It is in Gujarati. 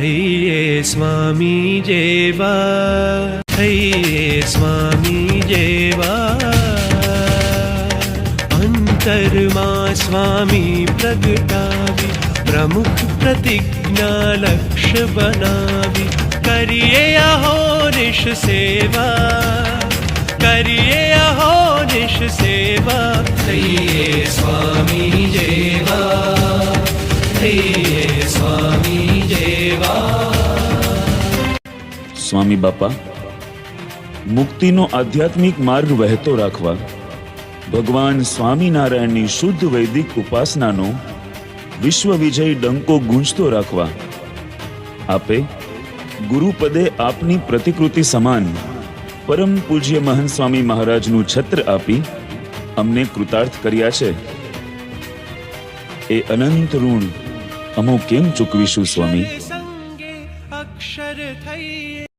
થઈએ સ્વામી જેવા, થઈએ સ્વામી જેવા. અંતરમાં સ્વામી પ્રગટાવી, પ્રમુખ પ્રતિજ્ઞા લક્ષ્ય બનાવી, કરીએ અહોનિશ સેવા, કરીએ અહોનિશ સેવા. થઈએ સ્વામી જેવા, થઈએ સ્વામી જેવા. સ્વામી બાપા, મુક્તિનો આધ્યાત્મિક માર્ગ વહેતો રાખવા ભગવાન સ્વામિનારાયણની શુદ્ધ વૈદિક ઉપાસનાનો વિશ્વ વિજય ડંકો ગૂંજતો રાખવા આપે ગુરુપદે આપની પ્રતિકૃતિ સમાન પરમ પૂજ્ય મહંત સ્વામી મહારાજનું છત્ર આપી અમને કૃતાર્થ કર્યા છે. એ અનંત ઋણ અમો કેમ ચૂકવીશું સ્વામી? સંગે અક્ષર થઈ